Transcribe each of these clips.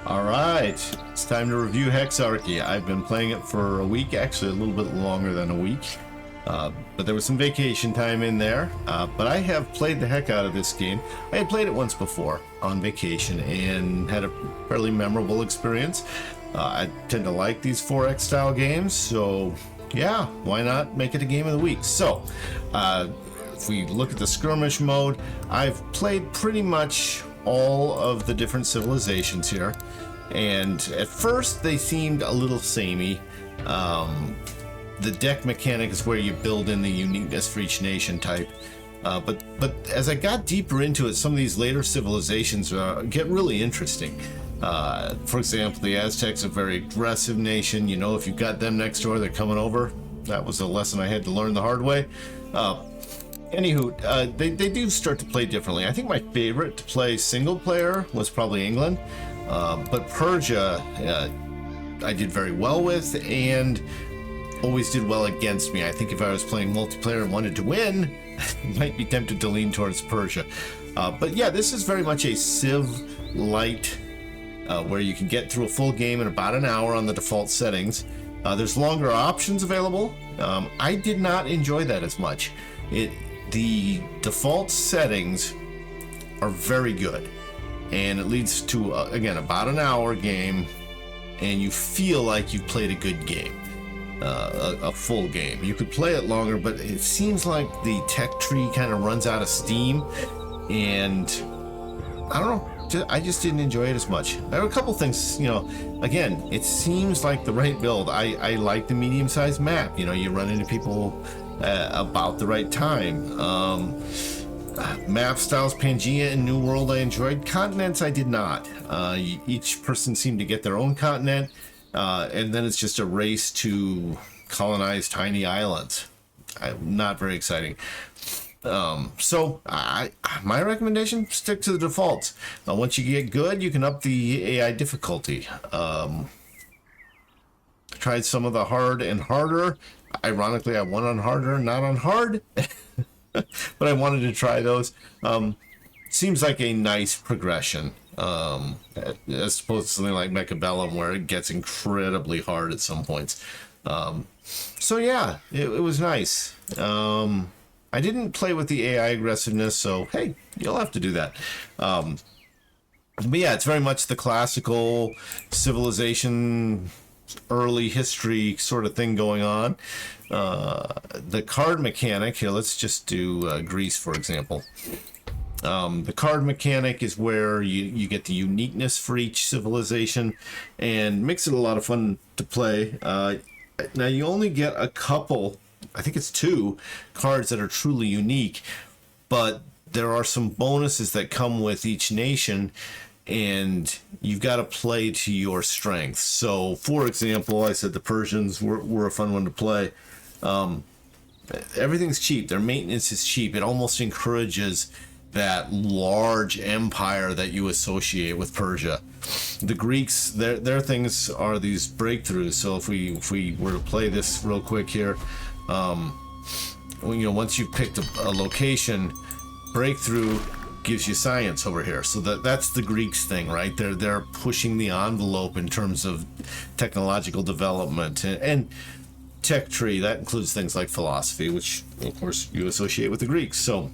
All right, it's time to review Hexarchy. I've been playing it for a week, actually a little bit longer than a week, but there was some vacation time in there. But I have played the heck out of this game. I had played it once before on vacation and had a fairly memorable experience. I tend to like these 4X style games, so yeah, why not make it a game of the week? So, if we look at the skirmish mode, I've played pretty much all of the different civilizations here, and at first they seemed a little samey. The deck mechanic is where you build in the uniqueness for each nation type, but as I got deeper into it, some of these later civilizations get really interesting. For example, the Aztecs are a very aggressive nation. You know, if you've got them next door, they're coming over. That was a lesson I had to learn the hard way. Anywho, they do start to play differently. I think my favorite to play single player was probably England, but Persia I did very well with and always did well against me. I think if I was playing multiplayer and wanted to win, I might be tempted to lean towards Persia. But yeah, this is very much a Civ light, where you can get through a full game in about an hour on the default settings. There's longer options available. I did not enjoy that as much. The default settings are very good, and it leads to again about an hour game, and you feel like you've played a good game, a full game. You could play it longer, but it seems like the tech tree kind of runs out of steam, and I don't know, I just didn't enjoy it as much. There are a couple things, you know, again, it seems like the right build. I like the medium-sized map. You know, you run into people about the right time. Map styles, Pangea and New World I enjoyed. Continents I did not. Each person seemed to get their own continent, and then it's just a race to colonize tiny islands. Not very exciting. So my recommendation, stick to the defaults. Once you get good, you can up the AI difficulty. Tried some of the hard and harder. Ironically, I won on harder, not on hard, but I wanted to try those. Seems like a nice progression, as opposed to something like Mechabellum, where it gets incredibly hard at some points. So yeah, it was nice. I didn't play with the AI aggressiveness, so hey, you'll have to do that. But yeah, it's very much the classical civilization, early history sort of thing going on. The card mechanic here, let's just do Greece, for example. The card mechanic is where you get the uniqueness for each civilization and makes it a lot of fun to play. Now you only get a couple, I think it's 2 cards that are truly unique, but there are some bonuses that come with each nation, and you've got to play to your strengths. So, for example, I said the Persians were a fun one to play. Everything's cheap. Their maintenance is cheap. It almost encourages that large empire that you associate with Persia. The Greeks, their things are these breakthroughs. So if we were to play this real quick here, you know, once you've picked a location, breakthrough gives you science over here. So that's the Greeks thing, right? They're pushing the envelope in terms of technological development and tech tree. That includes things like philosophy, which of course you associate with the Greeks. So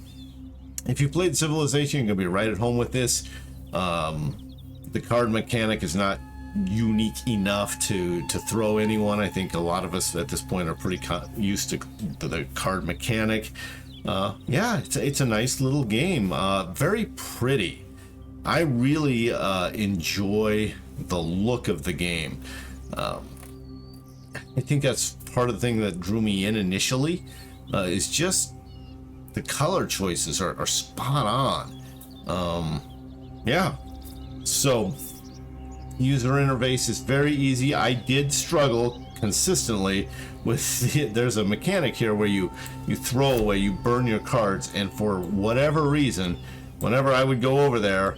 if you played Civilization, you're gonna be right at home with this. The card mechanic is not unique enough to throw anyone. I think a lot of us at this point are pretty used to the card mechanic. Yeah, it's a nice little game. Very pretty. I really enjoy the look of the game. I think that's part of the thing that drew me in initially, is just the color choices are spot on. Yeah, so user interface is very easy. I did struggle consistently with there's a mechanic here where you throw away, you burn your cards, and for whatever reason, whenever I would go over there,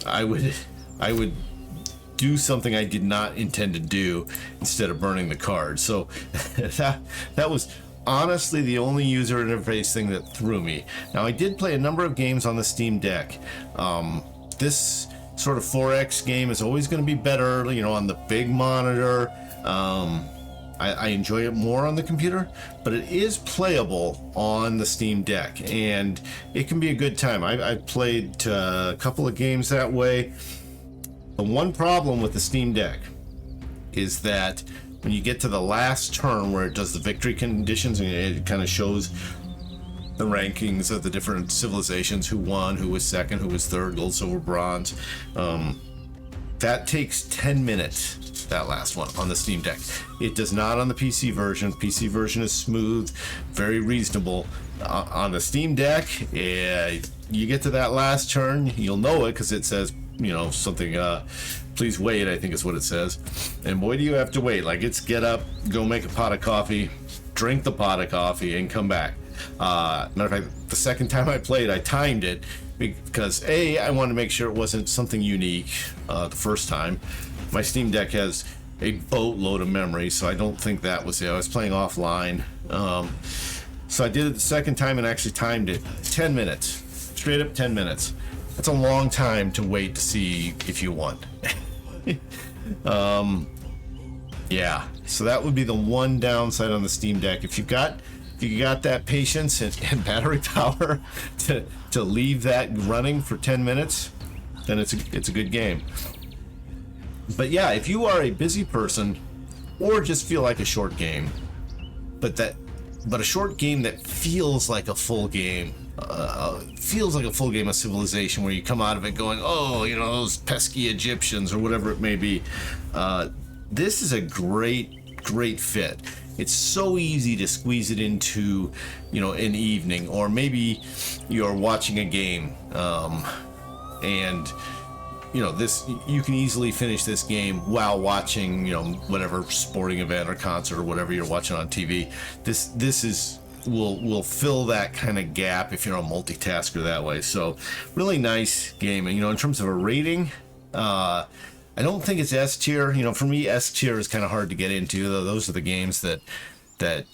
I would do something I did not intend to do instead of burning the card. So that was honestly the only user interface thing that threw me. Now, I did play a number of games on the Steam Deck. This sort of 4X game is always going to be better, you know, on the big monitor. I enjoy it more on the computer, but it is playable on the Steam Deck, and it can be a good time. I've played a couple of games that way. The one problem with the Steam Deck is that when you get to the last turn where it does the victory conditions and it kind of shows the rankings of the different civilizations, who won, who was second, who was third, gold, silver, bronze, that takes 10 minutes, that last one on the Steam Deck. It does not on the PC version. PC version is smooth, very reasonable. On the Steam Deck, you get to that last turn, you'll know it because it says, you know, something, please wait, I think is what it says. And boy, do you have to wait. Like, it's get up, go make a pot of coffee, drink the pot of coffee, and come back. Matter of fact, the second time I played, I timed it because I wanted to make sure it wasn't something unique the first time. My Steam Deck has a boatload of memory, so I don't think that was it. I was playing offline. So I did it the second time and actually timed it 10 minutes. Straight up 10 minutes. That's a long time to wait to see if you won. Yeah, so that would be the one downside on the Steam Deck. If you got that patience and battery power to leave that running for 10 minutes, then it's a good game. But yeah, if you are a busy person or just feel like a short game, but a short game that feels like a full game, feels like a full game of Civilization, where you come out of it going, oh, you know, those pesky Egyptians or whatever it may be, this is a great fit. It's so easy to squeeze it into, you know, an evening, or maybe you're watching a game, and you know, you can easily finish this game while watching, you know, whatever sporting event or concert or whatever you're watching on TV. This will fill that kind of gap if you're a multitasker that way. So really nice game. And, you know, in terms of a rating, I don't think it's S tier. You know, for me, S tier is kind of hard to get into. Those are the games that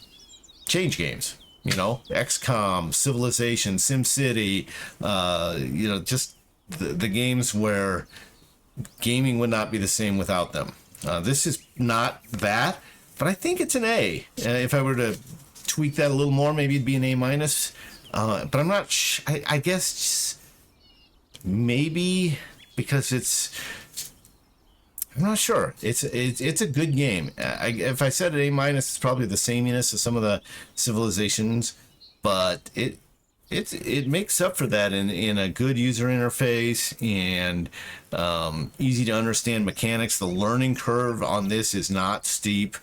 change games. You know, XCOM, Civilization, SimCity, you know, just the games where gaming would not be the same without them. This is not that, but I think it's an A. If I were to tweak that a little more, maybe it'd be an A minus. But I'm not. I guess maybe because I'm not sure. It's a good game. If I said an A minus, it's probably the sameness of some of the Civilizations, but it makes up for that in a good user interface and easy to understand mechanics. The learning curve on this is not steep,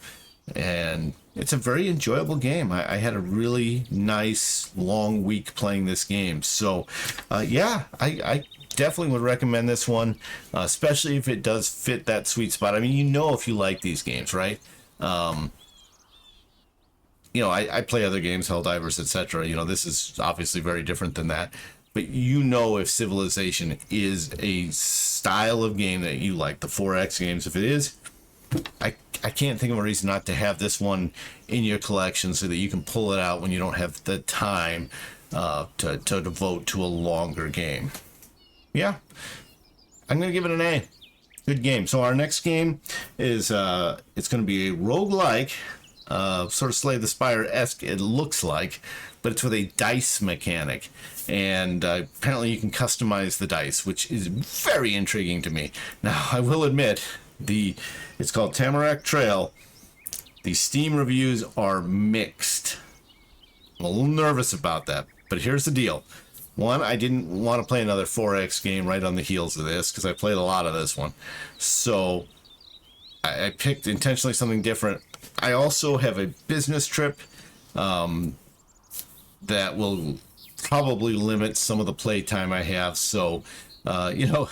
and it's a very enjoyable game. I had a really nice long week playing this game. So yeah, I definitely would recommend this one, especially if it does fit that sweet spot. I mean, you know, if you like these games, right? You know, I play other games, Helldivers, etc. You know, this is obviously very different than that. But you know, if Civilization is a style of game that you like, the 4X games, if it is, I can't think of a reason not to have this one in your collection so that you can pull it out when you don't have the time to devote to a longer game. Yeah, I'm going to give it an A. Good game. So our next game is, it's going to be a roguelike, sort of Slay the Spire-esque, it looks like, but it's with a dice mechanic. And apparently you can customize the dice, which is very intriguing to me. Now, I will admit, it's called Tamarack Trail. The Steam reviews are mixed. I'm a little nervous about that, but here's the deal. One, I didn't want to play another 4X game right on the heels of this, because I played a lot of this one. So I picked intentionally something different. I also have a business trip that will probably limit some of the playtime I have. So, you know,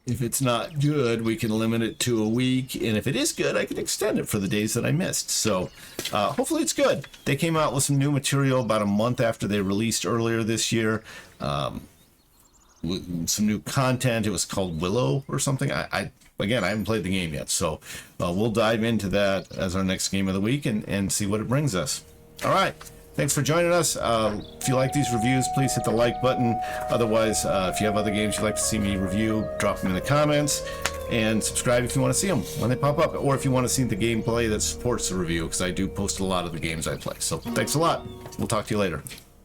if it's not good, we can limit it to a week. And if it is good, I can extend it for the days that I missed. So hopefully it's good. They came out with some new material about a month after they released earlier this year. Some new content. It was called Willow or something. Again, I haven't played the game yet. So we'll dive into that as our next game of the week and see what it brings us. All right. thanks for joining us. If you like these reviews, please hit the like button. Otherwise, if you have other games you'd like to see me review, drop them in the comments. And subscribe if you want to see them when they pop up, or if you want to see the gameplay that supports the review, because I do post a lot of the games I play. So thanks a lot. We'll talk to you later.